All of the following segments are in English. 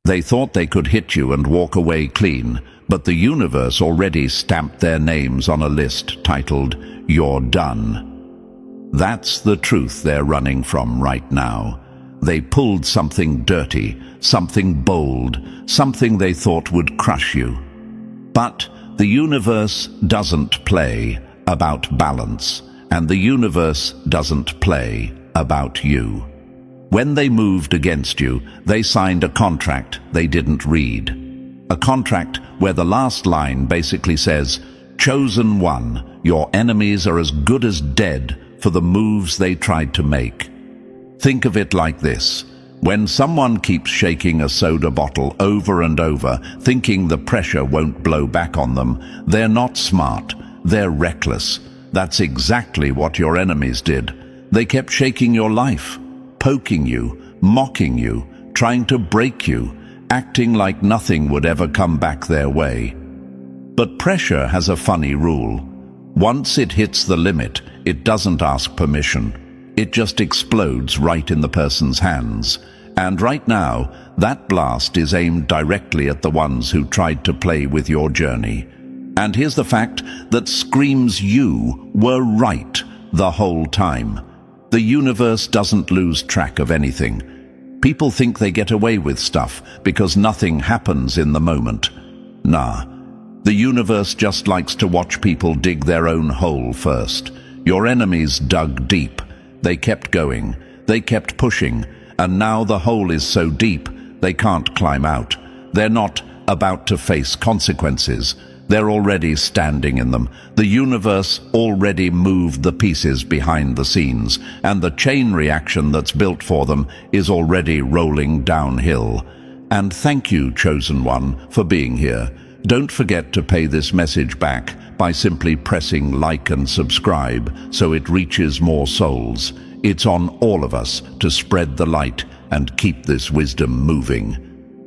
They thought they could hit you and walk away clean, but the universe already stamped their names on a list titled, "You're done." That's the truth they're running from right now. They pulled something dirty, something bold, something they thought would crush you. But the universe doesn't play about balance, and the universe doesn't play about you. When they moved against you, they signed a contract they didn't read. A contract where the last line basically says, "Chosen one, your enemies are as good as dead for the moves they tried to make." Think of it like this. When someone keeps shaking a soda bottle over and over, thinking the pressure won't blow back on them, they're not smart, they're reckless. That's exactly what your enemies did. They kept shaking your life, poking you, mocking you, trying to break you, acting like nothing would ever come back their way. But pressure has a funny rule. Once it hits the limit, it doesn't ask permission. It just explodes right in the person's hands. And right now, that blast is aimed directly at the ones who tried to play with your journey. And here's the fact that screams you were right the whole time. The universe doesn't lose track of anything. People think they get away with stuff because nothing happens in the moment. Nah, the universe just likes to watch people dig their own hole first. Your enemies dug deep. They kept going, they kept pushing, and now the hole is so deep they can't climb out. They're not about to face consequences. They're already standing in them. The universe already moved the pieces behind the scenes, and the chain reaction that's built for them is already rolling downhill. And thank you, Chosen One, for being here. Don't forget to pay this message back by simply pressing like and subscribe so it reaches more souls. It's on all of us to spread the light and keep this wisdom moving.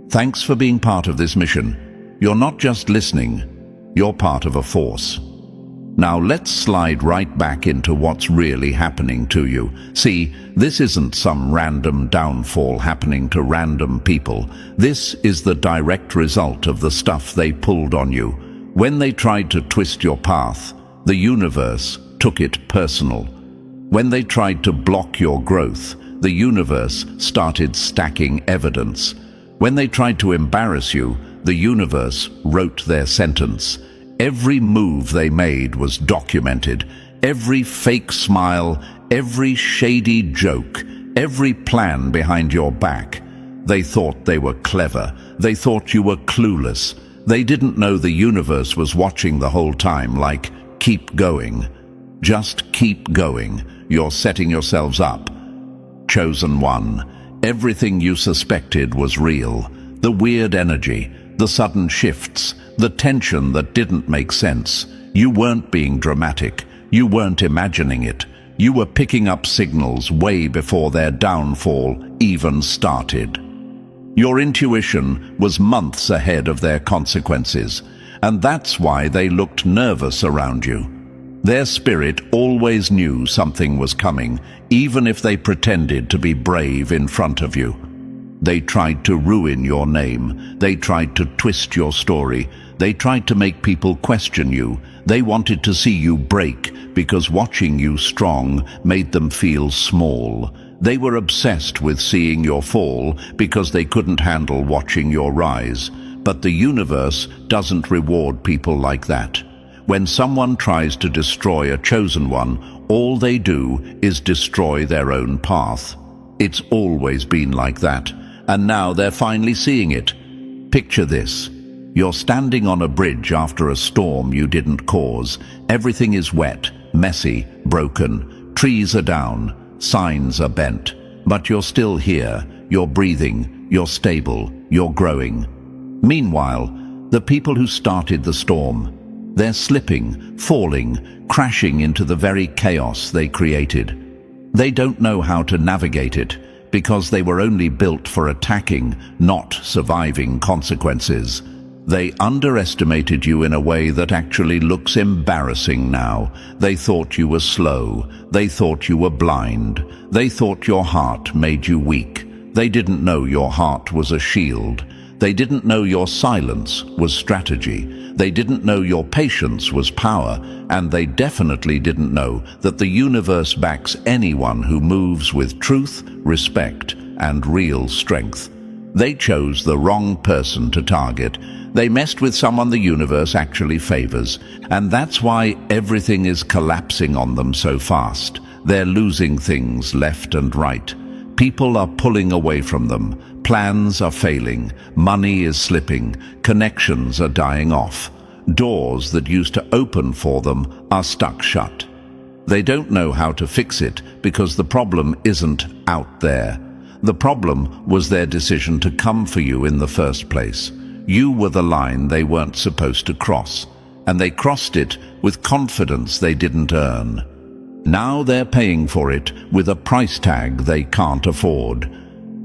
Thanks for being part of this mission. You're not just listening, you're part of a force. Now let's slide right back into what's really happening to you. See, this isn't some random downfall happening to random people. This is the direct result of the stuff they pulled on you. When they tried to twist your path, the universe took it personal. When they tried to block your growth, the universe started stacking evidence. When they tried to embarrass you, the universe wrote their sentence. Every move they made was documented. Every fake smile, every shady joke, every plan behind your back. They thought they were clever. They thought you were clueless. They didn't know the universe was watching the whole time, like, keep going. Just keep going. You're setting yourselves up. Chosen One, everything you suspected was real. The weird energy, the sudden shifts, the tension that didn't make sense. You weren't being dramatic. You weren't imagining it. You were picking up signals way before their downfall even started. Your intuition was months ahead of their consequences, and that's why they looked nervous around you. Their spirit always knew something was coming, even if they pretended to be brave in front of you. They tried to ruin your name. They tried to twist your story. They tried to make people question you. They wanted to see you break because watching you strong made them feel small. They were obsessed with seeing your fall because they couldn't handle watching your rise. But the universe doesn't reward people like that. When someone tries to destroy a chosen one, all they do is destroy their own path. It's always been like that, and now they're finally seeing it. Picture this. You're standing on a bridge after a storm you didn't cause. Everything is wet, messy, broken. Trees are down, signs are bent. But you're still here. You're breathing. You're stable. You're growing. Meanwhile, the people who started the storm, they're slipping, falling, crashing into the very chaos they created. They don't know how to navigate it because they were only built for attacking, not surviving consequences. They underestimated you in a way that actually looks embarrassing now. They thought you were slow. They thought you were blind. They thought your heart made you weak. They didn't know your heart was a shield. They didn't know your silence was strategy. They didn't know your patience was power, and they definitely didn't know that the universe backs anyone who moves with truth, respect, and real strength. They chose the wrong person to target. They messed with someone the universe actually favors, and that's why everything is collapsing on them so fast. They're losing things left and right. People are pulling away from them. Plans are failing. Money is slipping. Connections are dying off. Doors that used to open for them are stuck shut. They don't know how to fix it because the problem isn't out there. The problem was their decision to come for you in the first place. You were the line they weren't supposed to cross, and they crossed it with confidence they didn't earn. Now they're paying for it with a price tag they can't afford.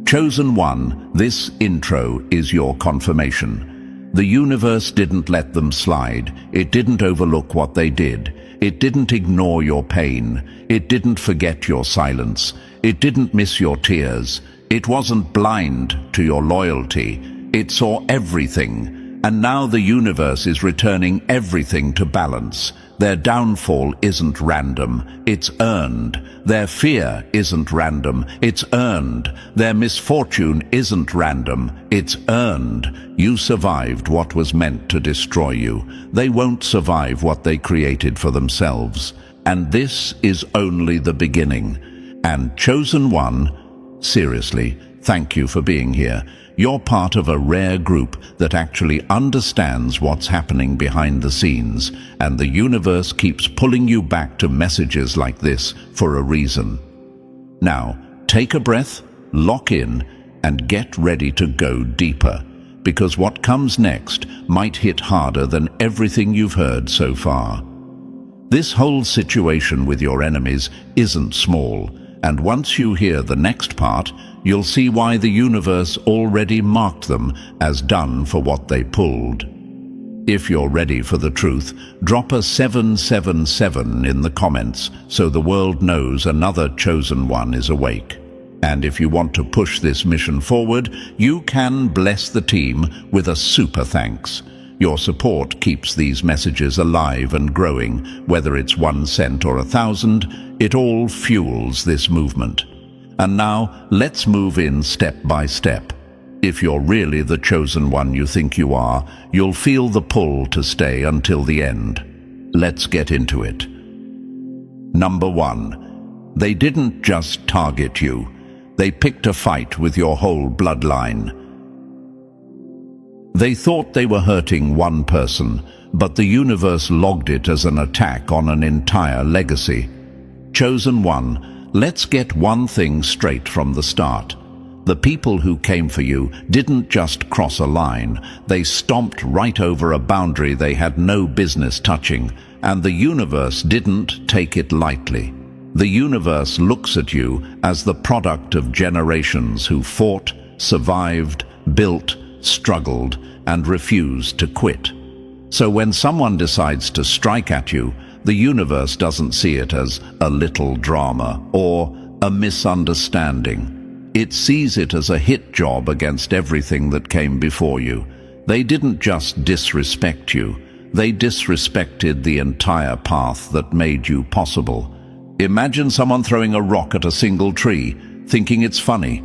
Chosen one, this intro is your confirmation. The universe didn't let them slide. It didn't overlook what they did. It didn't ignore your pain. It didn't forget your silence. It didn't miss your tears. It wasn't blind to your loyalty. It saw everything. And now the universe is returning everything to balance. Their downfall isn't random, it's earned. Their fear isn't random, it's earned. Their misfortune isn't random, it's earned. You survived what was meant to destroy you. They won't survive what they created for themselves. And this is only the beginning. And Chosen One, seriously, thank you for being here. You're part of a rare group that actually understands what's happening behind the scenes, and the universe keeps pulling you back to messages like this for a reason. Now, take a breath, lock in, and get ready to go deeper, because what comes next might hit harder than everything you've heard so far. This whole situation with your enemies isn't small, and once you hear the next part, you'll see why the universe already marked them as done for what they pulled. If you're ready for the truth, drop a 777 in the comments so the world knows another chosen one is awake. And if you want to push this mission forward, you can bless the team with a super thanks. Your support keeps these messages alive and growing. Whether it's 1 cent or 1,000, it all fuels this movement. And now, let's move in step by step. If you're really the chosen one you think you are, you'll feel the pull to stay until the end. Let's get into it. Number 1. They didn't just target you. They picked a fight with your whole bloodline. They thought they were hurting one person, but the universe logged it as an attack on an entire legacy. Chosen One, let's get one thing straight from the start. The people who came for you didn't just cross a line, they stomped right over a boundary they had no business touching, and the universe didn't take it lightly. The universe looks at you as the product of generations who fought, survived, built, struggled, and refused to quit. So when someone decides to strike at you, the universe doesn't see it as a little drama or a misunderstanding. It sees it as a hit job against everything that came before you. They didn't just disrespect you, they disrespected the entire path that made you possible. Imagine someone throwing a rock at a single tree, thinking it's funny.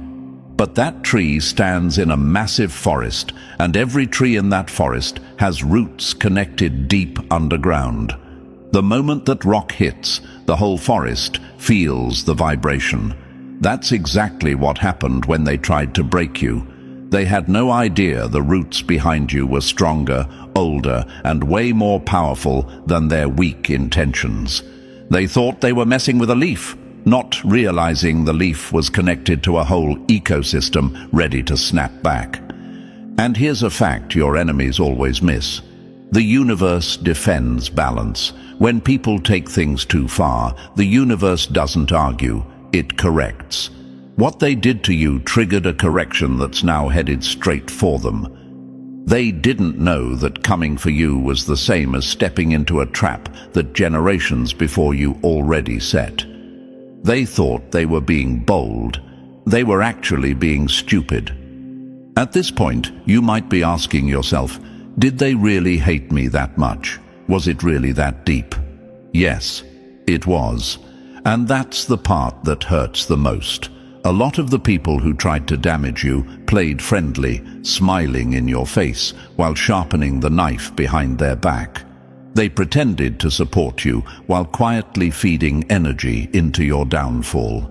But that tree stands in a massive forest, and every tree in that forest has roots connected deep underground. The moment that rock hits, the whole forest feels the vibration. That's exactly what happened when they tried to break you. They had no idea the roots behind you were stronger, older, and way more powerful than their weak intentions. They thought they were messing with a leaf, not realizing the leaf was connected to a whole ecosystem ready to snap back. And here's a fact your enemies always miss. The universe defends balance. When people take things too far, the universe doesn't argue, it corrects. What they did to you triggered a correction that's now headed straight for them. They didn't know that coming for you was the same as stepping into a trap that generations before you already set. They thought they were being bold. They were actually being stupid. At this point, you might be asking yourself, did they really hate me that much? Was it really that deep? Yes, it was. And that's the part that hurts the most. A lot of the people who tried to damage you played friendly, smiling in your face while sharpening the knife behind their back. They pretended to support you while quietly feeding energy into your downfall.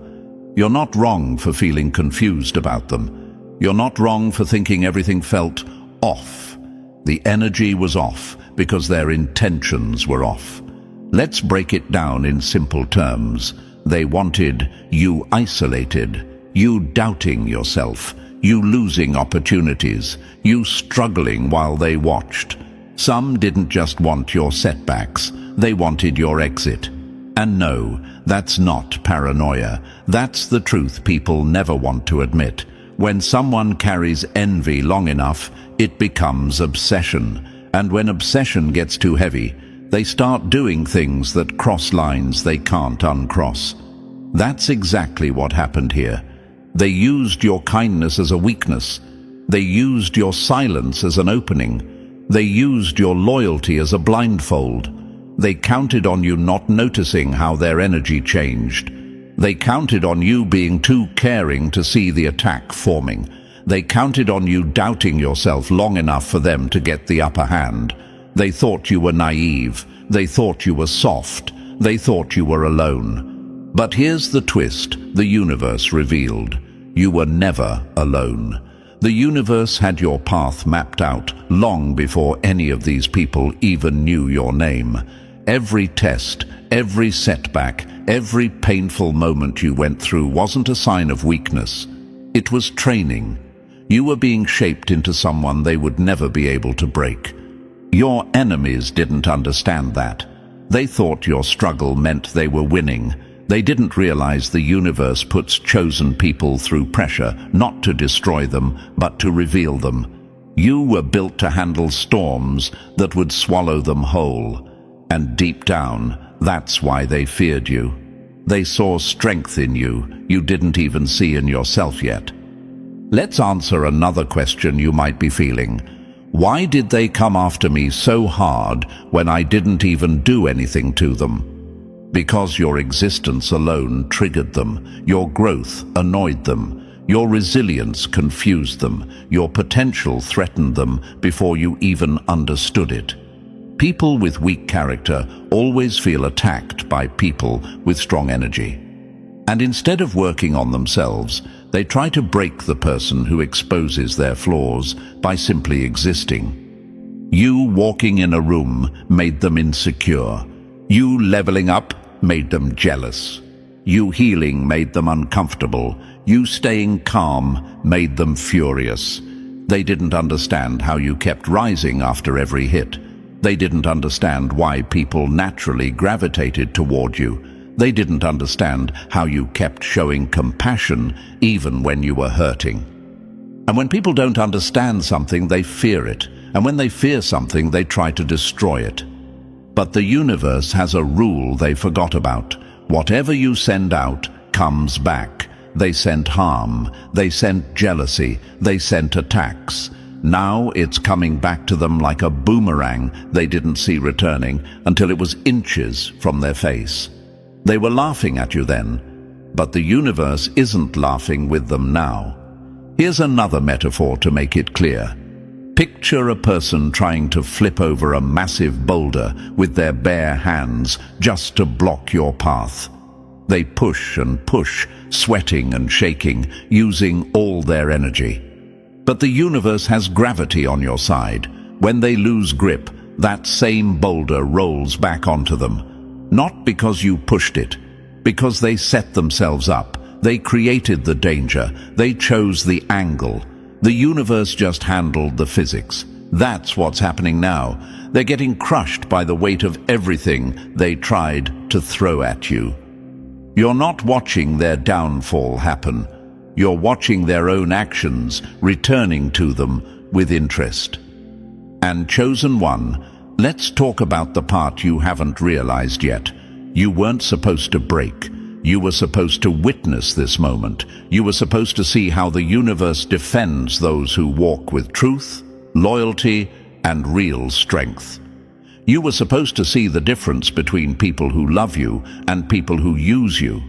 You're not wrong for feeling confused about them. You're not wrong for thinking everything felt off. The energy was off because their intentions were off. Let's break it down in simple terms. They wanted you isolated, you doubting yourself, you losing opportunities, you struggling while they watched. Some didn't just want your setbacks, they wanted your exit. And no, that's not paranoia. That's the truth people never want to admit. When someone carries envy long enough, it becomes obsession. And when obsession gets too heavy, they start doing things that cross lines they can't uncross. That's exactly what happened here. They used your kindness as a weakness. They used your silence as an opening. They used your loyalty as a blindfold. They counted on you not noticing how their energy changed. They counted on you being too caring to see the attack forming. They counted on you doubting yourself long enough for them to get the upper hand. They thought you were naive. They thought you were soft. They thought you were alone. But here's the twist the universe revealed. You were never alone. The universe had your path mapped out long before any of these people even knew your name. Every test, every setback, every painful moment you went through wasn't a sign of weakness. It was training. You were being shaped into someone they would never be able to break. Your enemies didn't understand that. They thought your struggle meant they were winning. They didn't realize the universe puts chosen people through pressure, not to destroy them, but to reveal them. You were built to handle storms that would swallow them whole. And deep down, that's why they feared you. They saw strength in you didn't even see in yourself yet. Let's answer another question you might be feeling. Why did they come after me so hard when I didn't even do anything to them? Because your existence alone triggered them. Your growth annoyed them. Your resilience confused them. Your potential threatened them before you even understood it. People with weak character always feel attacked by people with strong energy. And instead of working on themselves, they try to break the person who exposes their flaws by simply existing. You walking in a room made them insecure. You leveling up made them jealous. You healing made them uncomfortable. You staying calm made them furious. They didn't understand how you kept rising after every hit. They didn't understand why people naturally gravitated toward you. They didn't understand how you kept showing compassion even when you were hurting. And when people don't understand something, they fear it. And when they fear something, they try to destroy it. But the universe has a rule they forgot about. Whatever you send out comes back. They sent harm. They sent jealousy. They sent attacks. Now it's coming back to them like a boomerang they didn't see returning until it was inches from their face. They were laughing at you then, but the universe isn't laughing with them now. Here's another metaphor to make it clear. Picture a person trying to flip over a massive boulder with their bare hands just to block your path. They push and push, sweating and shaking, using all their energy. But the universe has gravity on your side. When they lose grip, that same boulder rolls back onto them. Not because you pushed it, because they set themselves up. They created the danger. They chose the angle. The universe just handled the physics. That's what's happening now. They're getting crushed by the weight of everything they tried to throw at you. You're not watching their downfall happen. You're watching their own actions returning to them with interest. And chosen one, let's talk about the part you haven't realized yet. You weren't supposed to break. You were supposed to witness this moment. You were supposed to see how the universe defends those who walk with truth, loyalty, and real strength. You were supposed to see the difference between people who love you and people who use you.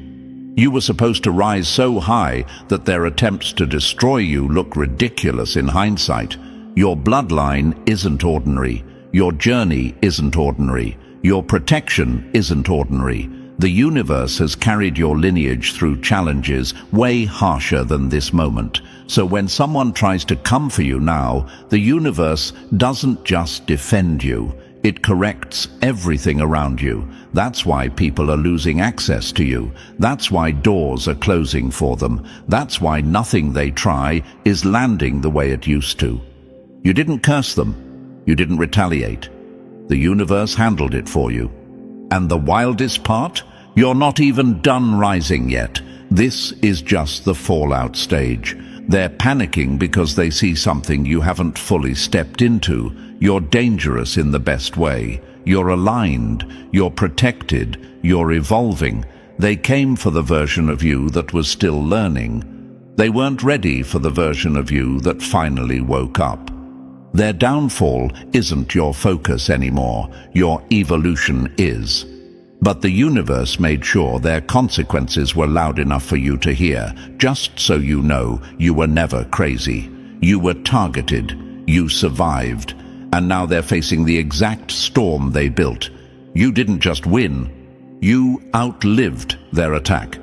You were supposed to rise so high that their attempts to destroy you look ridiculous in hindsight. Your bloodline isn't ordinary. Your journey isn't ordinary. Your protection isn't ordinary. The universe has carried your lineage through challenges way harsher than this moment. So when someone tries to come for you now, the universe doesn't just defend you. It corrects everything around you. That's why people are losing access to you. That's why doors are closing for them. That's why nothing they try is landing the way it used to. You didn't curse them. You didn't retaliate. The universe handled it for you. And the wildest part? You're not even done rising yet. This is just the fallout stage. They're panicking because they see something you haven't fully stepped into. You're dangerous in the best way. You're aligned. You're protected. You're evolving. They came for the version of you that was still learning. They weren't ready for the version of you that finally woke up. Their downfall isn't your focus anymore. Your evolution is. But the universe made sure their consequences were loud enough for you to hear, just so you know you were never crazy. You were targeted. You survived. And now they're facing the exact storm they built. You didn't just win. You outlived their attack.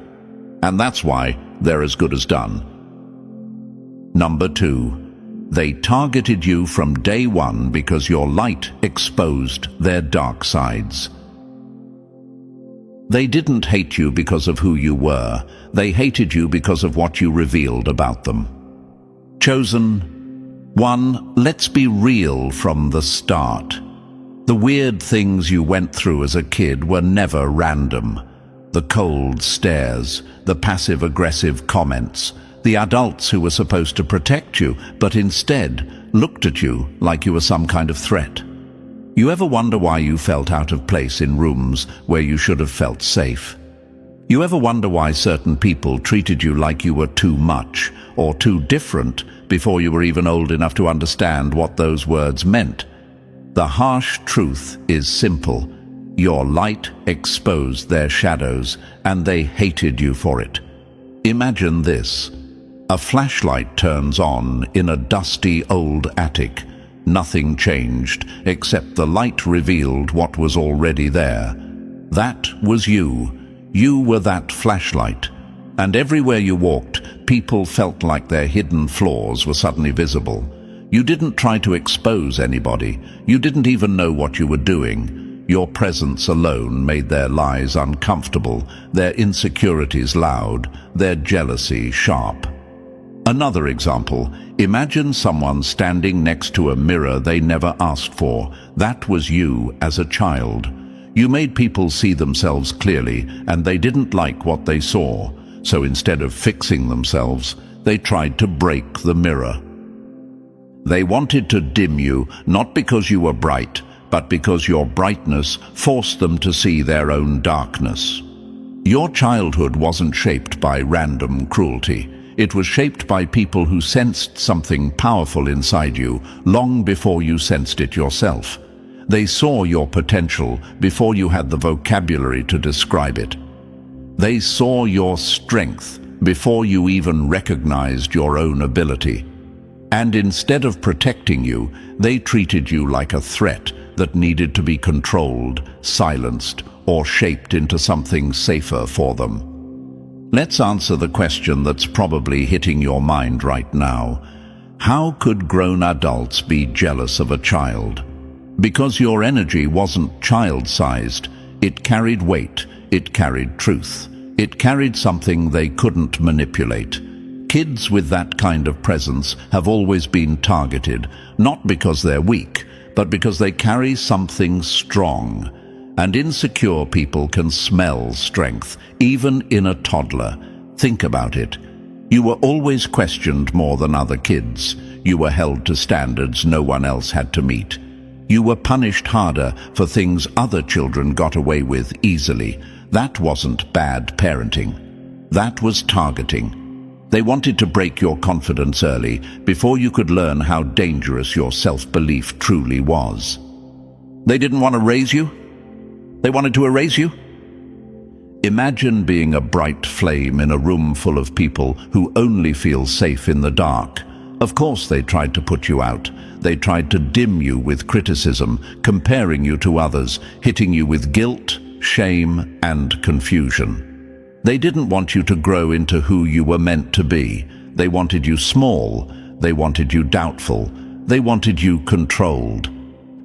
And that's why they're as good as done. Number 2. They targeted you from day one because your light exposed their dark sides. They didn't hate you because of who you were. They hated you because of what you revealed about them. Chosen one, let's be real from the start. The weird things you went through as a kid were never random. The cold stares, the passive-aggressive comments, the adults who were supposed to protect you, but instead looked at you like you were some kind of threat. You ever wonder why you felt out of place in rooms where you should have felt safe? You ever wonder why certain people treated you like you were too much or too different before you were even old enough to understand what those words meant? The harsh truth is simple. Your light exposed their shadows, and they hated you for it. Imagine this. A flashlight turns on in a dusty old attic. Nothing changed, except the light revealed what was already there. That was you. You were that flashlight. And everywhere you walked, people felt like their hidden flaws were suddenly visible. You didn't try to expose anybody. You didn't even know what you were doing. Your presence alone made their lies uncomfortable, their insecurities loud, their jealousy sharp. Another example, imagine someone standing next to a mirror they never asked for. That was you as a child. You made people see themselves clearly, and they didn't like what they saw. So instead of fixing themselves, they tried to break the mirror. They wanted to dim you, not because you were bright, but because your brightness forced them to see their own darkness. Your childhood wasn't shaped by random cruelty. It was shaped by people who sensed something powerful inside you long before you sensed it yourself. They saw your potential before you had the vocabulary to describe it. They saw your strength before you even recognized your own ability. And instead of protecting you, they treated you like a threat that needed to be controlled, silenced, or shaped into something safer for them. Let's answer the question that's probably hitting your mind right now. How could grown adults be jealous of a child? Because your energy wasn't child-sized. It carried weight. It carried truth. It carried something they couldn't manipulate. Kids with that kind of presence have always been targeted, not because they're weak, but because they carry something strong. And insecure people can smell strength, even in a toddler. Think about it. You were always questioned more than other kids. You were held to standards no one else had to meet. You were punished harder for things other children got away with easily. That wasn't bad parenting. That was targeting. They wanted to break your confidence early, before you could learn how dangerous your self-belief truly was. They didn't want to raise you. They wanted to erase you. Imagine being a bright flame in a room full of people who only feel safe in the dark. Of course they tried to put you out. They tried to dim you with criticism, comparing you to others, hitting you with guilt, shame, and confusion. They didn't want you to grow into who you were meant to be. They wanted you small. They wanted you doubtful. They wanted you controlled.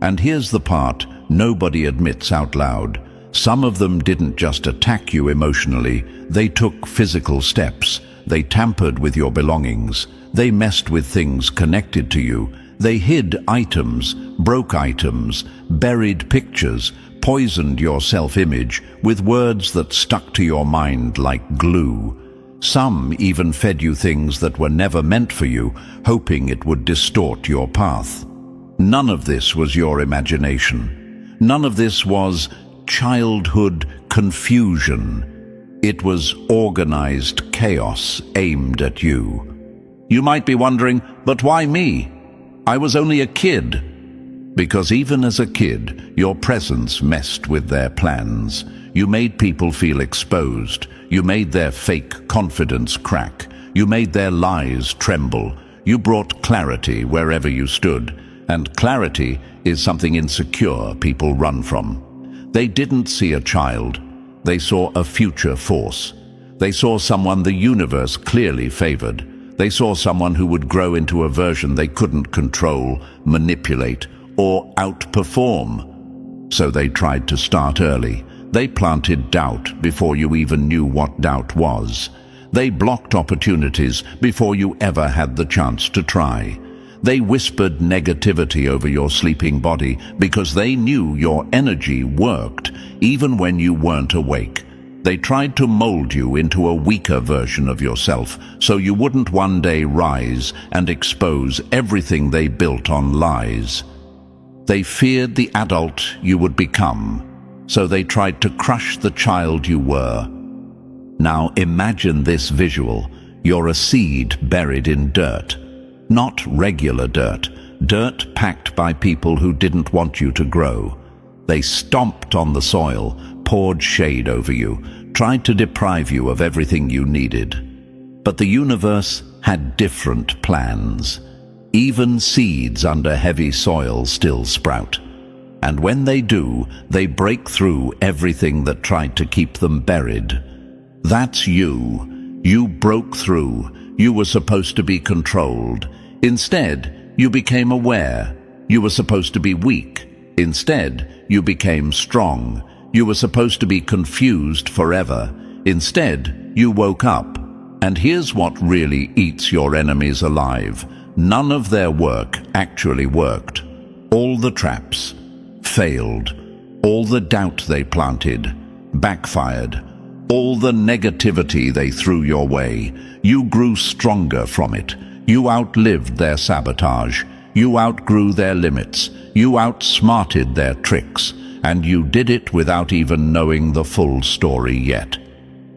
And here's the part nobody admits out loud. Some of them didn't just attack you emotionally. They took physical steps. They tampered with your belongings. They messed with things connected to you. They hid items, broke items, buried pictures, poisoned your self-image with words that stuck to your mind like glue. Some even fed you things that were never meant for you, hoping it would distort your path. None of this was your imagination. None of this was childhood confusion. It was organized chaos aimed at you. You might be wondering, but why me? I was only a kid. Because even as a kid, your presence messed with their plans. You made people feel exposed. You made their fake confidence crack. You made their lies tremble. You brought clarity wherever you stood. And clarity is something insecure people run from. They didn't see a child. They saw a future force. They saw someone the universe clearly favored. They saw someone who would grow into a version they couldn't control, manipulate, or outperform. So they tried to start early. They planted doubt before you even knew what doubt was. They blocked opportunities before you ever had the chance to try. They whispered negativity over your sleeping body because they knew your energy worked even when you weren't awake. They tried to mold you into a weaker version of yourself so you wouldn't one day rise and expose everything they built on lies. They feared the adult you would become, so they tried to crush the child you were. Now imagine this visual. You're a seed buried in dirt. Not regular dirt. Dirt packed by people who didn't want you to grow. They stomped on the soil, poured shade over you, tried to deprive you of everything you needed. But the universe had different plans. Even seeds under heavy soil still sprout. And when they do, they break through everything that tried to keep them buried. That's you. You broke through. You were supposed to be controlled. Instead, you became aware. You were supposed to be weak. Instead, you became strong. You were supposed to be confused forever. Instead, you woke up. And here's what really eats your enemies alive. None of their work actually worked. All the traps failed. All the doubt they planted backfired. All the negativity they threw your way, you grew stronger from it. You outlived their sabotage. You outgrew their limits. You outsmarted their tricks. And you did it without even knowing the full story yet.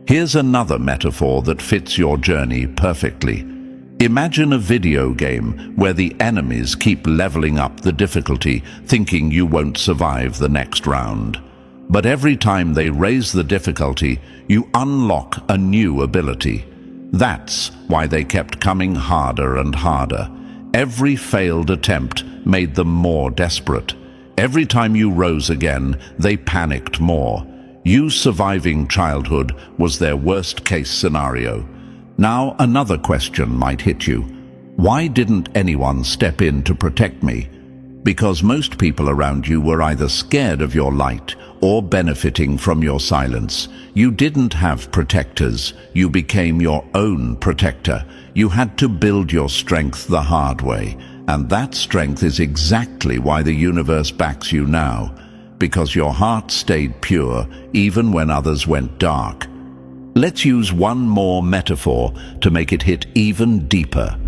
Here's another metaphor that fits your journey perfectly. Imagine a video game where the enemies keep leveling up the difficulty, thinking you won't survive the next round. But every time they raise the difficulty, you unlock a new ability. That's why they kept coming harder and harder. Every failed attempt made them more desperate. Every time you rose again, they panicked more. You surviving childhood was their worst-case scenario. Now another question might hit you. Why didn't anyone step in to protect me? Because most people around you were either scared of your light or benefiting from your silence. You didn't have protectors. You became your own protector. You had to build your strength the hard way. And that strength is exactly why the universe backs you now. Because your heart stayed pure even when others went dark. Let's use one more metaphor to make it hit even deeper.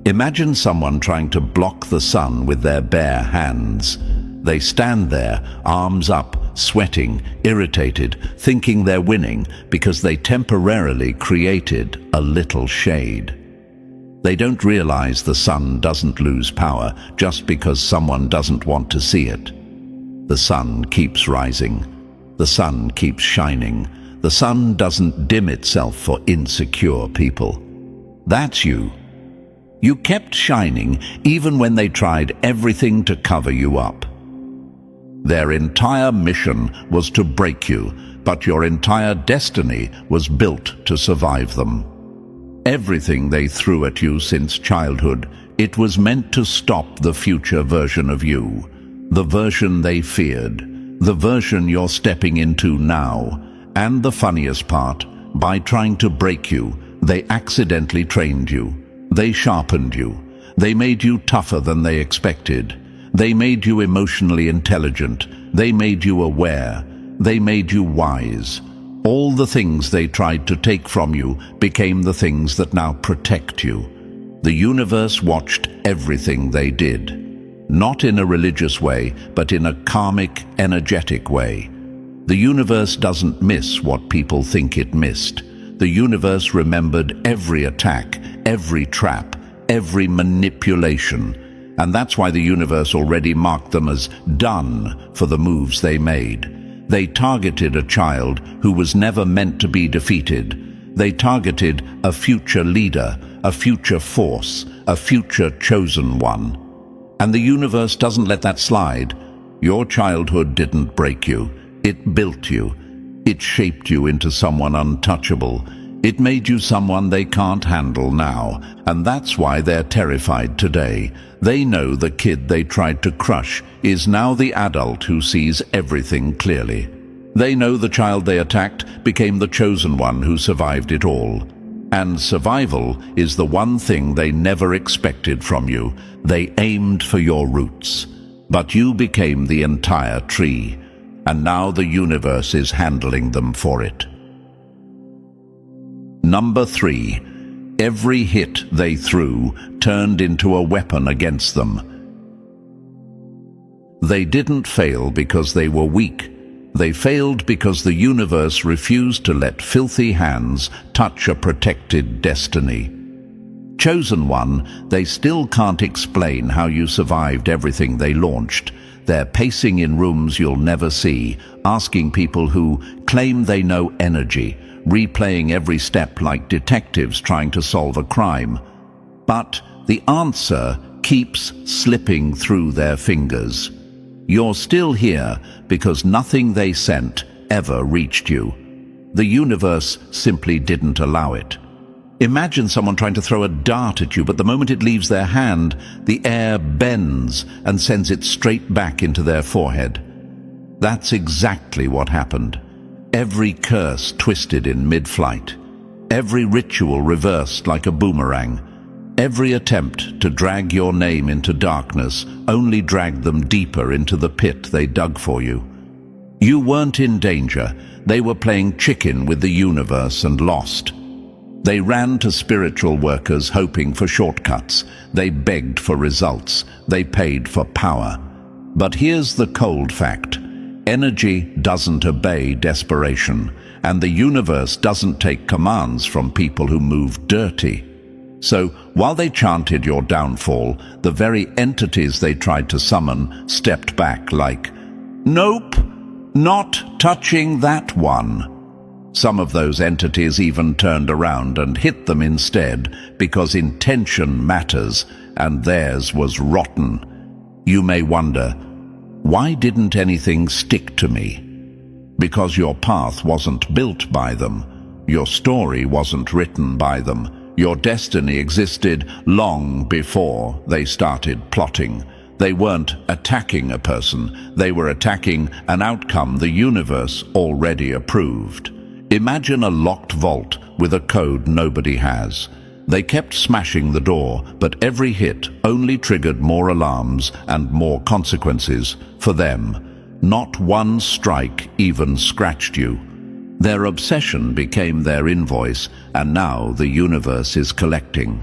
Imagine someone trying to block the sun with their bare hands. They stand there, arms up, sweating, irritated, thinking they're winning because they temporarily created a little shade. They don't realize the sun doesn't lose power just because someone doesn't want to see it. The sun keeps rising. The sun keeps shining. The sun doesn't dim itself for insecure people. That's you. You kept shining even when they tried everything to cover you up. Their entire mission was to break you, but your entire destiny was built to survive them. Everything they threw at you since childhood, it was meant to stop the future version of you, the version they feared, the version you're stepping into now. And the funniest part, by trying to break you, they accidentally trained you. They sharpened you. They made you tougher than they expected. They made you emotionally intelligent. They made you aware. They made you wise. All the things they tried to take from you became the things that now protect you. The universe watched everything they did. Not in a religious way, but in a karmic, energetic way. The universe doesn't miss what people think it missed. The universe remembered every attack, every trap, every manipulation. And that's why the universe already marked them as done for the moves they made. They targeted a child who was never meant to be defeated. They targeted a future leader, a future force, a future chosen one. And the universe doesn't let that slide. Your childhood didn't break you. It built you. It shaped you into someone untouchable. It made you someone they can't handle now. And that's why they're terrified today. They know the kid they tried to crush is now the adult who sees everything clearly. They know the child they attacked became the chosen one who survived it all. And survival is the one thing they never expected from you. They aimed for your roots. But you became the entire tree. And now the universe is handling them for it. Number 3. Every hit they threw turned into a weapon against them. They didn't fail because they were weak. They failed because the universe refused to let filthy hands touch a protected destiny. Chosen one, they still can't explain how you survived everything they launched. They're pacing in rooms you'll never see, asking people who claim they know energy, replaying every step like detectives trying to solve a crime. But the answer keeps slipping through their fingers. You're still here because nothing they sent ever reached you. The universe simply didn't allow it. Imagine someone trying to throw a dart at you, but the moment it leaves their hand, the air bends and sends it straight back into their forehead. That's exactly what happened. Every curse twisted in mid-flight. Every ritual reversed like a boomerang. Every attempt to drag your name into darkness only dragged them deeper into the pit they dug for you. You weren't in danger. They were playing chicken with the universe and lost. They ran to spiritual workers hoping for shortcuts. They begged for results. They paid for power. But here's the cold fact. Energy doesn't obey desperation, and the universe doesn't take commands from people who move dirty. So, while they chanted your downfall, the very entities they tried to summon stepped back like, "Nope, not touching that one." Some of those entities even turned around and hit them instead, because intention matters, and theirs was rotten. You may wonder, why didn't anything stick to me? Because your path wasn't built by them. Your story wasn't written by them. Your destiny existed long before they started plotting. They weren't attacking a person. They were attacking an outcome the universe already approved. Imagine a locked vault with a code nobody has. They kept smashing the door, but every hit only triggered more alarms and more consequences for them. Not one strike even scratched you. Their obsession became their invoice, and now the universe is collecting.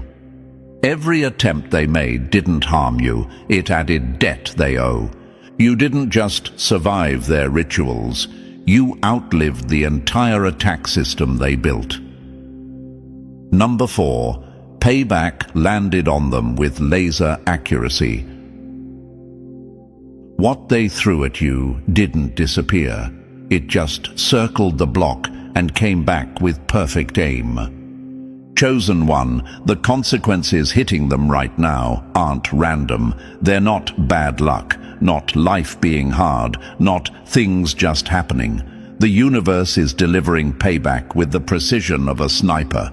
Every attempt they made didn't harm you. It added debt they owe. You didn't just survive their rituals, you outlived the entire attack system they built. Number 4. Payback landed on them with laser accuracy. What they threw at you didn't disappear. It just circled the block and came back with perfect aim. Chosen one, the consequences hitting them right now aren't random. They're not bad luck, not life being hard, not things just happening. The universe is delivering payback with the precision of a sniper.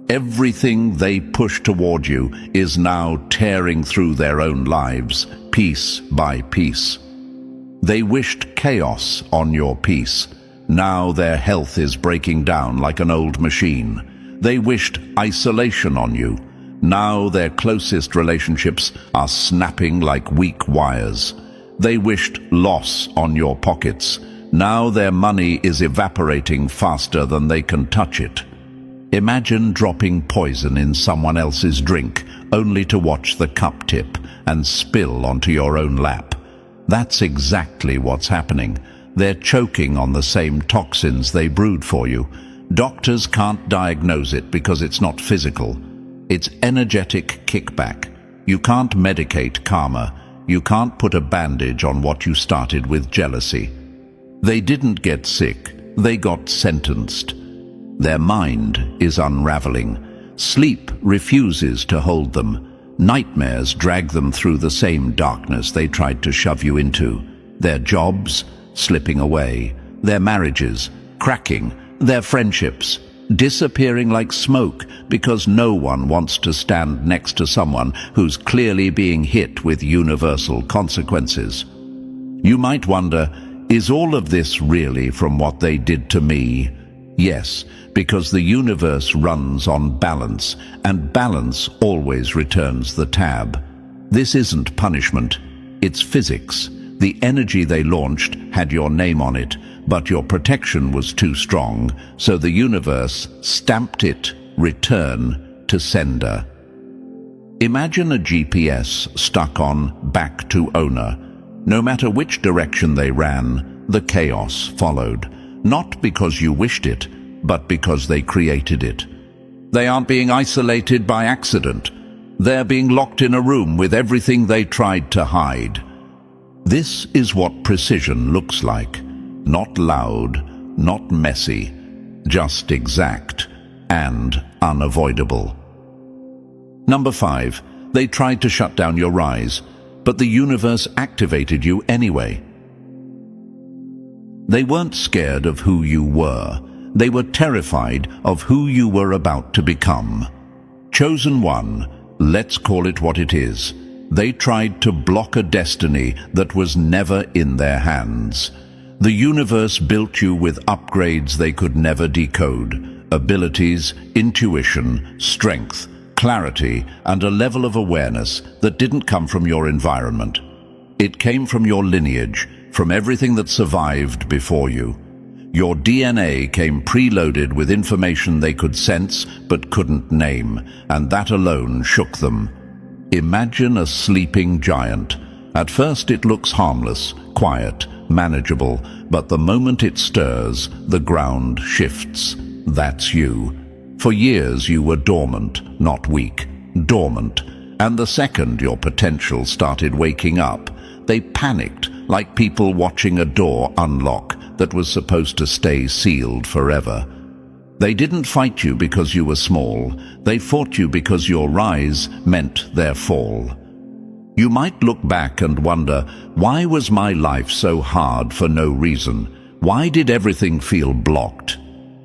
Everything they push toward you is now tearing through their own lives, piece by piece. They wished chaos on your peace. Now their health is breaking down like an old machine. They wished isolation on you. Now their closest relationships are snapping like weak wires. They wished loss on your pockets. Now their money is evaporating faster than they can touch it. Imagine dropping poison in someone else's drink, only to watch the cup tip and spill onto your own lap. That's exactly what's happening. They're choking on the same toxins they brewed for you. Doctors can't diagnose it because it's not physical. It's energetic kickback. You can't medicate karma. You can't put a bandage on what you started with jealousy. They didn't get sick. They got sentenced. Their mind is unraveling. Sleep refuses to hold them. Nightmares drag them through the same darkness they tried to shove you into. Their jobs slipping away. Their marriages cracking. Their friendships disappearing like smoke because no one wants to stand next to someone who's clearly being hit with universal consequences. You might wonder, is all of this really from what they did to me? Yes, because the universe runs on balance, and balance always returns the tab. This isn't punishment, it's physics. The energy they launched had your name on it, but your protection was too strong, so the universe stamped it, return to sender. Imagine a GPS stuck on back to owner. No matter which direction they ran, the chaos followed. Not because you wished it, but because they created it. They aren't being isolated by accident. They're being locked in a room with everything they tried to hide. This is what precision looks like. Not loud, not messy, just exact and unavoidable. Number 5. They tried to shut down your rise, but the universe activated you anyway. They weren't scared of who you were. They were terrified of who you were about to become. Chosen one, let's call it what it is. They tried to block a destiny that was never in their hands. The universe built you with upgrades they could never decode. Abilities, intuition, strength, clarity, and a level of awareness that didn't come from your environment. It came from your lineage, from everything that survived before you. Your DNA came preloaded with information they could sense but couldn't name, and that alone shook them. Imagine a sleeping giant. At first it looks harmless, quiet, manageable, but the moment it stirs, the ground shifts. That's you. For years you were dormant, not weak, dormant. And the second your potential started waking up, they panicked, like people watching a door unlock that was supposed to stay sealed forever. They didn't fight you because you were small. They fought you because your rise meant their fall. You might look back and wonder, why was my life so hard for no reason? Why did everything feel blocked?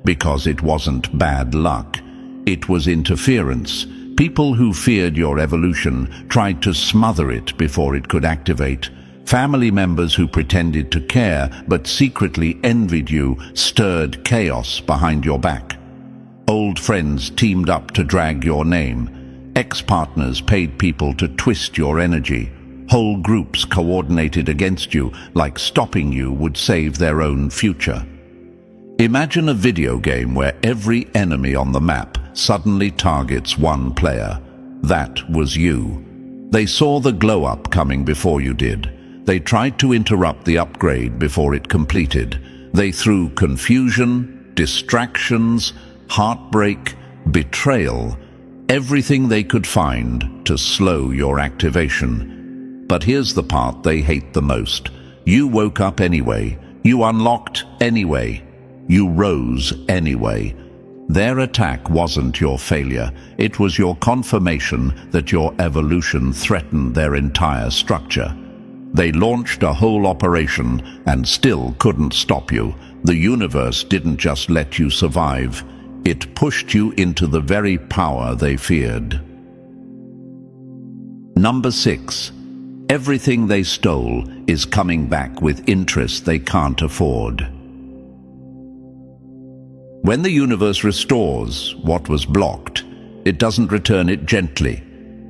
Because it wasn't bad luck. It was interference. People who feared your evolution tried to smother it before it could activate. Family members who pretended to care but secretly envied you stirred chaos behind your back. Old friends teamed up to drag your name. Ex-partners paid people to twist your energy. Whole groups coordinated against you, like stopping you would save their own future. Imagine a video game where every enemy on the map suddenly targets one player. That was you. They saw the glow-up coming before you did. They tried to interrupt the upgrade before it completed. They threw confusion, distractions, heartbreak, betrayal, everything they could find to slow your activation. But here's the part they hate the most. You woke up anyway. You unlocked anyway. You rose anyway. Their attack wasn't your failure. It was your confirmation that your evolution threatened their entire structure. They launched a whole operation and still couldn't stop you. The universe didn't just let you survive. It pushed you into the very power they feared. Number 6. Everything they stole is coming back with interest they can't afford. When the universe restores what was blocked, it doesn't return it gently.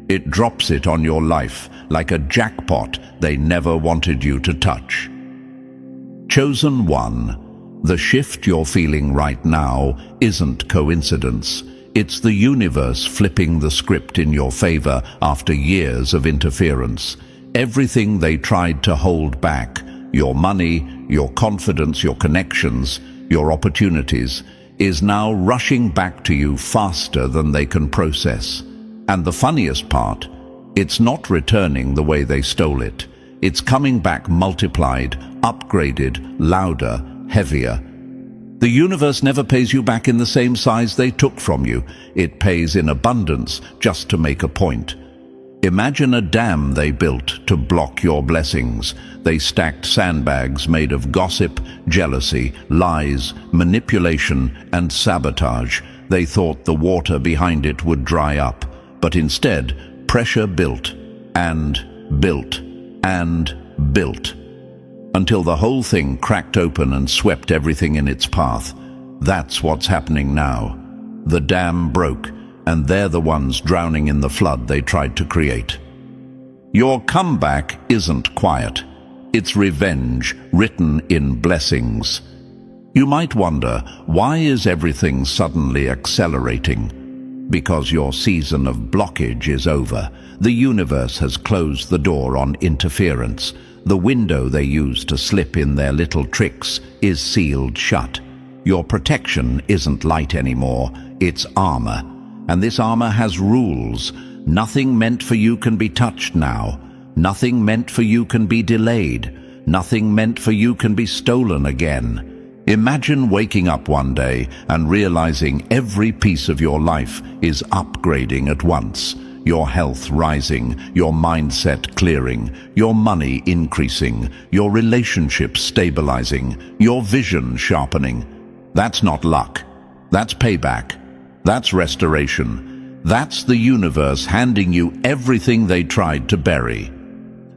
It drops it on your life like a jackpot they never wanted you to touch. Chosen one, the shift you're feeling right now isn't coincidence. It's the universe flipping the script in your favor after years of interference. Everything they tried to hold back, your money, your confidence, your connections, your opportunities, is now rushing back to you faster than they can process. And the funniest part, it's not returning the way they stole it. It's coming back multiplied, upgraded, louder, heavier. The universe never pays you back in the same size they took from you. It pays in abundance just to make a point. Imagine a dam they built to block your blessings. They stacked sandbags made of gossip, jealousy, lies, manipulation, and sabotage. They thought the water behind it would dry up, but instead, pressure built and built and built, until the whole thing cracked open and swept everything in its path. That's what's happening now. The dam broke, and they're the ones drowning in the flood they tried to create. Your comeback isn't quiet. It's revenge written in blessings. You might wonder, why is everything suddenly accelerating? Because your season of blockage is over. The universe has closed the door on interference. The window they use to slip in their little tricks is sealed shut. Your protection isn't light anymore, it's armor. And this armor has rules. Nothing meant for you can be touched now. Nothing meant for you can be delayed. Nothing meant for you can be stolen again. Imagine waking up one day and realizing every piece of your life is upgrading at once. Your health rising, your mindset clearing, your money increasing, your relationships stabilizing, your vision sharpening. That's not luck. That's payback. That's restoration. That's the universe handing you everything they tried to bury.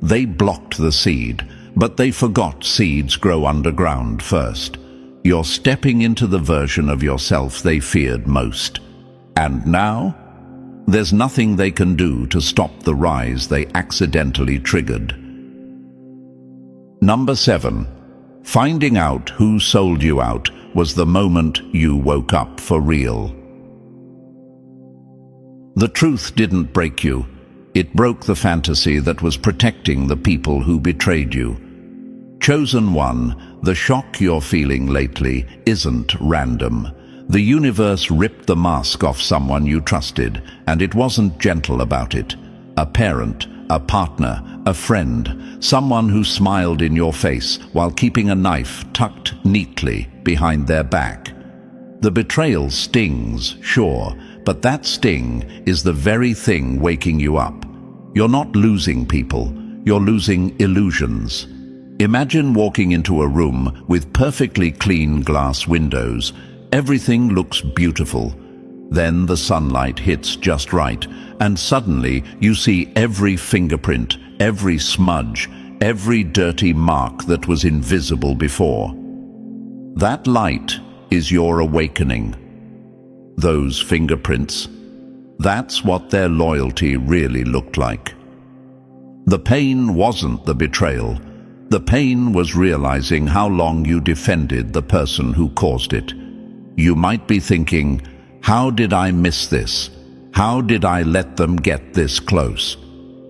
They blocked the seed, but they forgot seeds grow underground first. You're stepping into the version of yourself they feared most. And now, there's nothing they can do to stop the rise they accidentally triggered. Number 7. Finding out who sold you out was the moment you woke up for real. The truth didn't break you. It broke the fantasy that was protecting the people who betrayed you. Chosen one, the shock you're feeling lately isn't random. The universe ripped the mask off someone you trusted, and it wasn't gentle about it. A parent, a partner, a friend, someone who smiled in your face while keeping a knife tucked neatly behind their back. The betrayal stings, sure, but that sting is the very thing waking you up. You're not losing people, you're losing illusions. Imagine walking into a room with perfectly clean glass windows. Everything looks beautiful. Then the sunlight hits just right, and suddenly you see every fingerprint, every smudge, every dirty mark that was invisible before. That light is your awakening. Those fingerprints, that's what their loyalty really looked like. The pain wasn't the betrayal. The pain was realizing how long you defended the person who caused it. You might be thinking, how did I miss this? How did I let them get this close?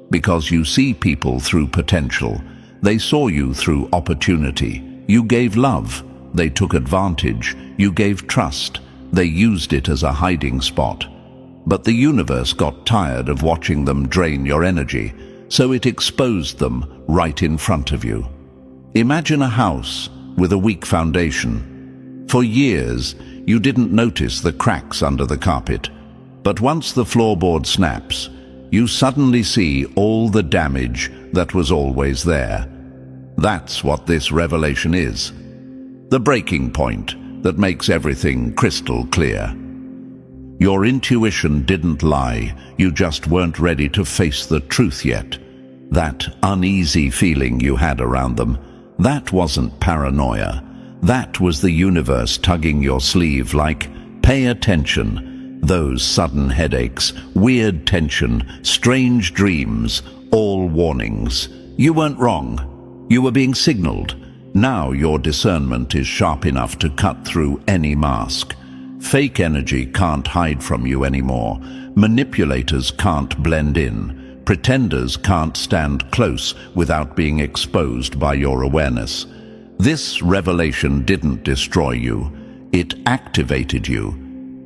Because you see people through potential. They saw you through opportunity. You gave love. They took advantage. You gave trust. They used it as a hiding spot. But the universe got tired of watching them drain your energy, so it exposed them right in front of you. Imagine a house with a weak foundation. For years, you didn't notice the cracks under the carpet, but once the floorboard snaps, you suddenly see all the damage that was always there. That's what this revelation is. The breaking point that makes everything crystal clear. Your intuition didn't lie, you just weren't ready to face the truth yet. That uneasy feeling you had around them, that wasn't paranoia. That was the universe tugging your sleeve like, pay attention. Those sudden headaches, weird tension, strange dreams, all warnings. You weren't wrong. You were being signaled. Now your discernment is sharp enough to cut through any mask. Fake energy can't hide from you anymore. Manipulators can't blend in. Pretenders can't stand close without being exposed by your awareness. This revelation didn't destroy you. It activated you.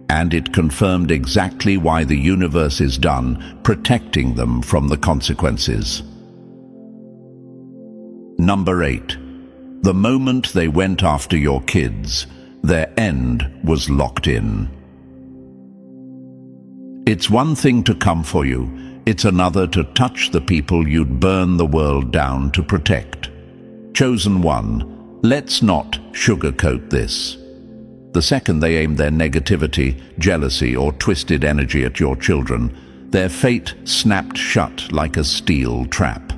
And it confirmed exactly why the universe is done protecting them from the consequences. Number 8. The moment they went after your kids, their end was locked in. It's one thing to come for you, it's another to touch the people you'd burn the world down to protect. Chosen one, let's not sugarcoat this. The second they aim their negativity, jealousy, or twisted energy at your children, their fate snapped shut like a steel trap.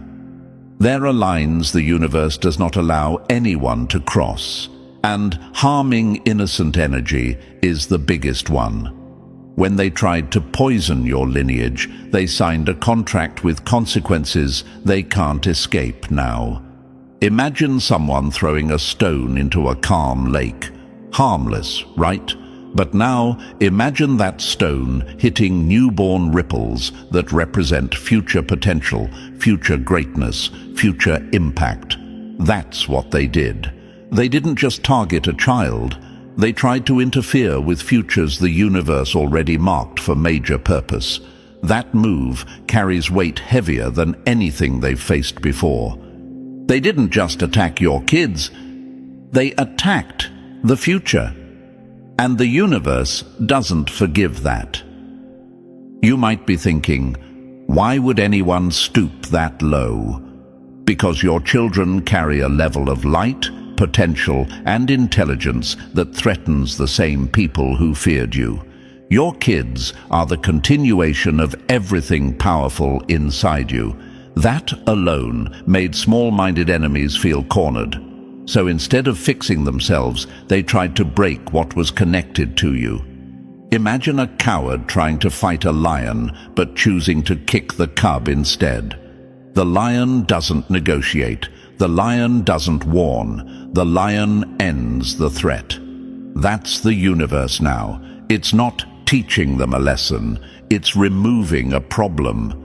There are lines the universe does not allow anyone to cross, and harming innocent energy is the biggest one. When they tried to poison your lineage, they signed a contract with consequences they can't escape now. Imagine someone throwing a stone into a calm lake. Harmless, right? But now, imagine that stone hitting newborn ripples that represent future potential, future greatness, future impact. That's what they did. They didn't just target a child. They tried to interfere with futures the universe already marked for major purpose. That move carries weight heavier than anything they've faced before. They didn't just attack your kids. They attacked the future. And the universe doesn't forgive that. You might be thinking, why would anyone stoop that low? Because your children carry a level of light, potential, and intelligence that threatens the same people who feared you. Your kids are the continuation of everything powerful inside you. That alone made small-minded enemies feel cornered. So instead of fixing themselves, they tried to break what was connected to you. Imagine a coward trying to fight a lion, but choosing to kick the cub instead. The lion doesn't negotiate. The lion doesn't warn. The lion ends the threat. That's the universe now. It's not teaching them a lesson. It's removing a problem.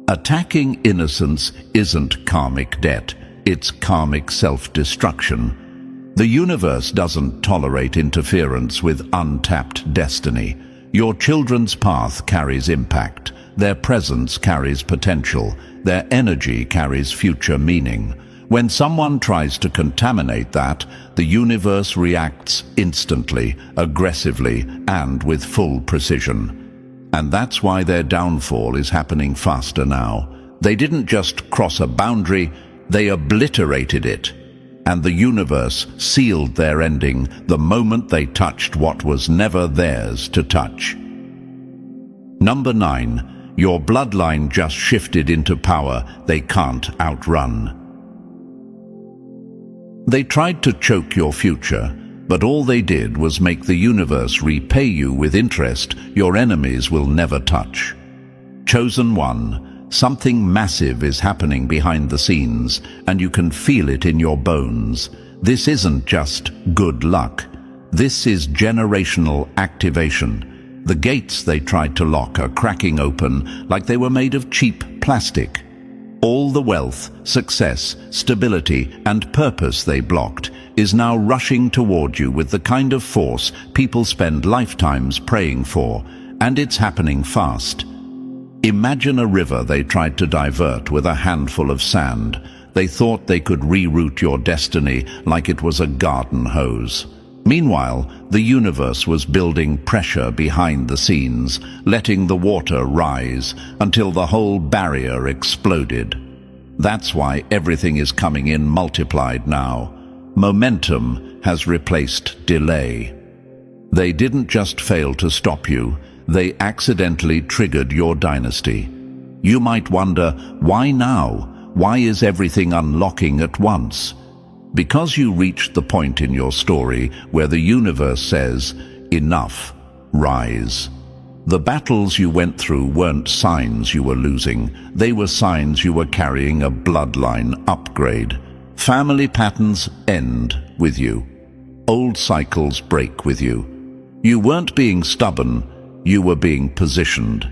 Attacking innocence isn't karmic debt. It's karmic self-destruction. The universe doesn't tolerate interference with untapped destiny. Your children's path carries impact. Their presence carries potential. Their energy carries future meaning. When someone tries to contaminate that, the universe reacts instantly, aggressively, and with full precision. And that's why their downfall is happening faster now. They didn't just cross a boundary, they obliterated it, and the universe sealed their ending the moment they touched what was never theirs to touch. Number 9. Your bloodline just shifted into power they can't outrun. They tried to choke your future, but all they did was make the universe repay you with interest your enemies will never touch. Chosen one. Something massive is happening behind the scenes, and you can feel it in your bones. This isn't just good luck. This is generational activation. The gates they tried to lock are cracking open like they were made of cheap plastic. All the wealth, success, stability, and purpose they blocked is now rushing toward you with the kind of force people spend lifetimes praying for, and it's happening fast. Imagine a river they tried to divert with a handful of sand. They thought they could reroute your destiny like it was a garden hose. Meanwhile, the universe was building pressure behind the scenes, letting the water rise until the whole barrier exploded. That's why everything is coming in multiplied now. Momentum has replaced delay. They didn't just fail to stop you, they accidentally triggered your dynasty. You might wonder, why now? Why is everything unlocking at once? Because you reached the point in your story where the universe says, enough, rise. The battles you went through weren't signs you were losing, they were signs you were carrying a bloodline upgrade. Family patterns end with you. Old cycles break with you. You weren't being stubborn, you were being positioned.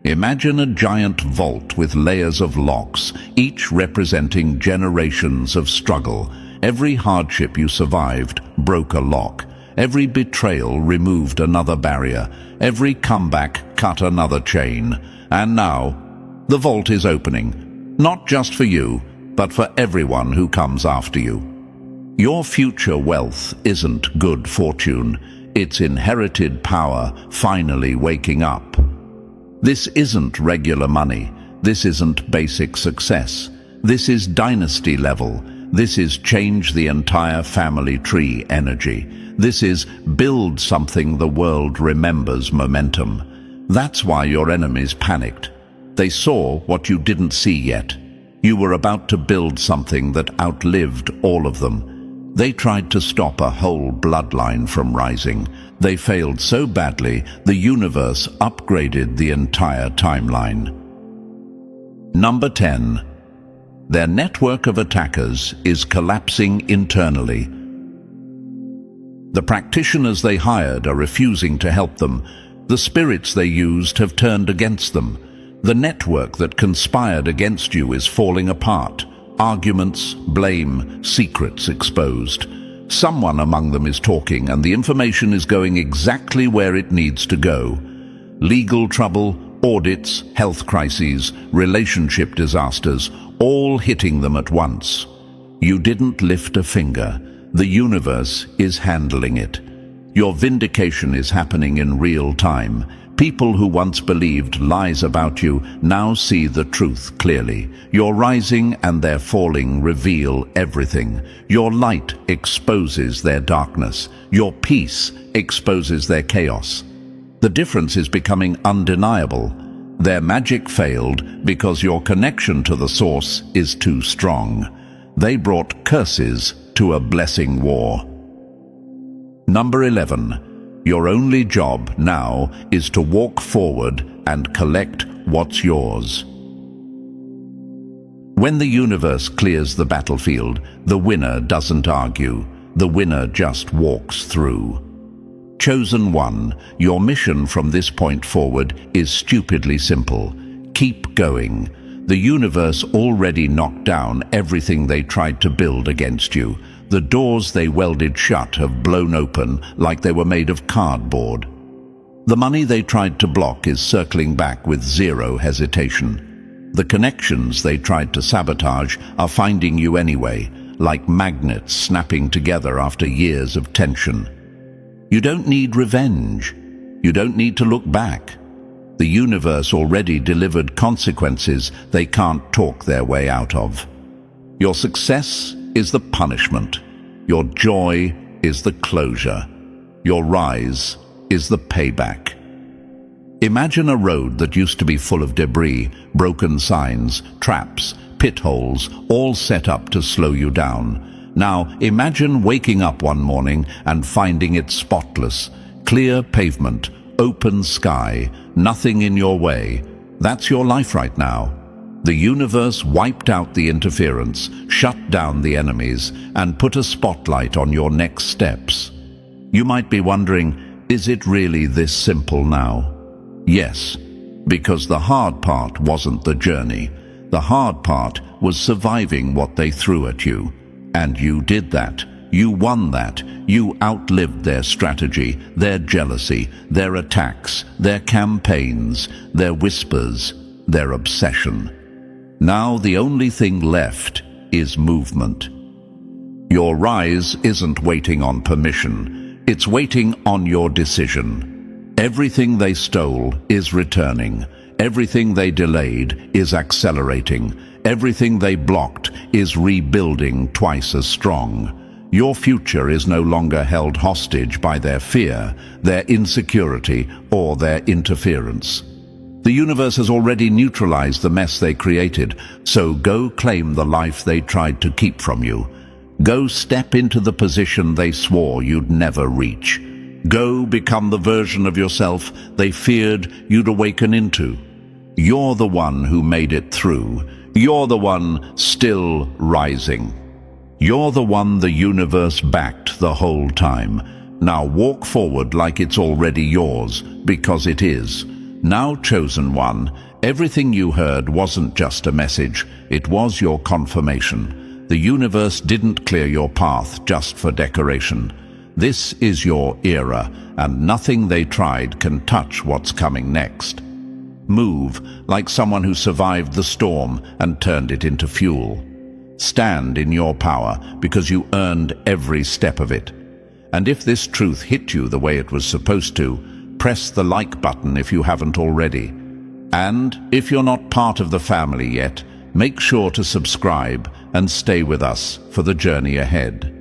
Imagine a giant vault with layers of locks, each representing generations of struggle. Every hardship you survived broke a lock. Every betrayal removed another barrier. Every comeback cut another chain. And now, the vault is opening. Not just for you, but for everyone who comes after you. Your future wealth isn't good fortune. It's inherited power finally waking up. This isn't regular money. This isn't basic success. This is dynasty level. This is change the entire family tree energy. This is build something the world remembers momentum. That's why your enemies panicked. They saw what you didn't see yet. You were about to build something that outlived all of them. They tried to stop a whole bloodline from rising. They failed so badly, the universe upgraded the entire timeline. Number 10. Their network of attackers is collapsing internally. The practitioners they hired are refusing to help them. The spirits they used have turned against them. The network that conspired against you is falling apart. Arguments, blame, secrets exposed. Someone among them is talking, and the information is going exactly where it needs to go. Legal trouble, audits, health crises, relationship disasters, all hitting them at once. You didn't lift a finger. The universe is handling it. Your vindication is happening in real time. People who once believed lies about you now see the truth clearly. Your rising and their falling reveal everything. Your light exposes their darkness. Your peace exposes their chaos. The difference is becoming undeniable. Their magic failed because your connection to the source is too strong. They brought curses to a blessing war. Number 11. Your only job now is to walk forward and collect what's yours. When the universe clears the battlefield, the winner doesn't argue. The winner just walks through. Chosen one, your mission from this point forward is stupidly simple. Keep going. The universe already knocked down everything they tried to build against you. The doors they welded shut have blown open like they were made of cardboard. The money they tried to block is circling back with zero hesitation. The connections they tried to sabotage are finding you anyway, like magnets snapping together after years of tension. You don't need revenge. You don't need to look back. The universe already delivered consequences they can't talk their way out of. Your success is the punishment. Your joy is the closure. Your rise is the payback. Imagine a road that used to be full of debris, broken signs, traps, pit holes, all set up to slow you down. Now imagine waking up one morning and finding it spotless. Clear pavement, open sky, nothing in your way. That's your life right now. The universe wiped out the interference, shut down the enemies, and put a spotlight on your next steps. You might be wondering, is it really this simple now? Yes, because the hard part wasn't the journey. The hard part was surviving what they threw at you. And you did that. You won that. You outlived their strategy, their jealousy, their attacks, their campaigns, their whispers, their obsession. Now the only thing left is movement. Your rise isn't waiting on permission. It's waiting on your decision. Everything they stole is returning. Everything they delayed is accelerating. Everything they blocked is rebuilding twice as strong. Your future is no longer held hostage by their fear, their insecurity, or their interference. The universe has already neutralized the mess they created, so go claim the life they tried to keep from you. Go step into the position they swore you'd never reach. Go become the version of yourself they feared you'd awaken into. You're the one who made it through. You're the one still rising. You're the one the universe backed the whole time. Now walk forward like it's already yours, because it is. Now, chosen one, everything you heard wasn't just a message, it was your confirmation. The universe didn't clear your path just for decoration. This is your era, and nothing they tried can touch what's coming next. Move like someone who survived the storm and turned it into fuel. Stand in your power, because you earned every step of it. And if this truth hit you the way it was supposed to, press the like button if you haven't already. And if you're not part of the family yet, make sure to subscribe and stay with us for the journey ahead.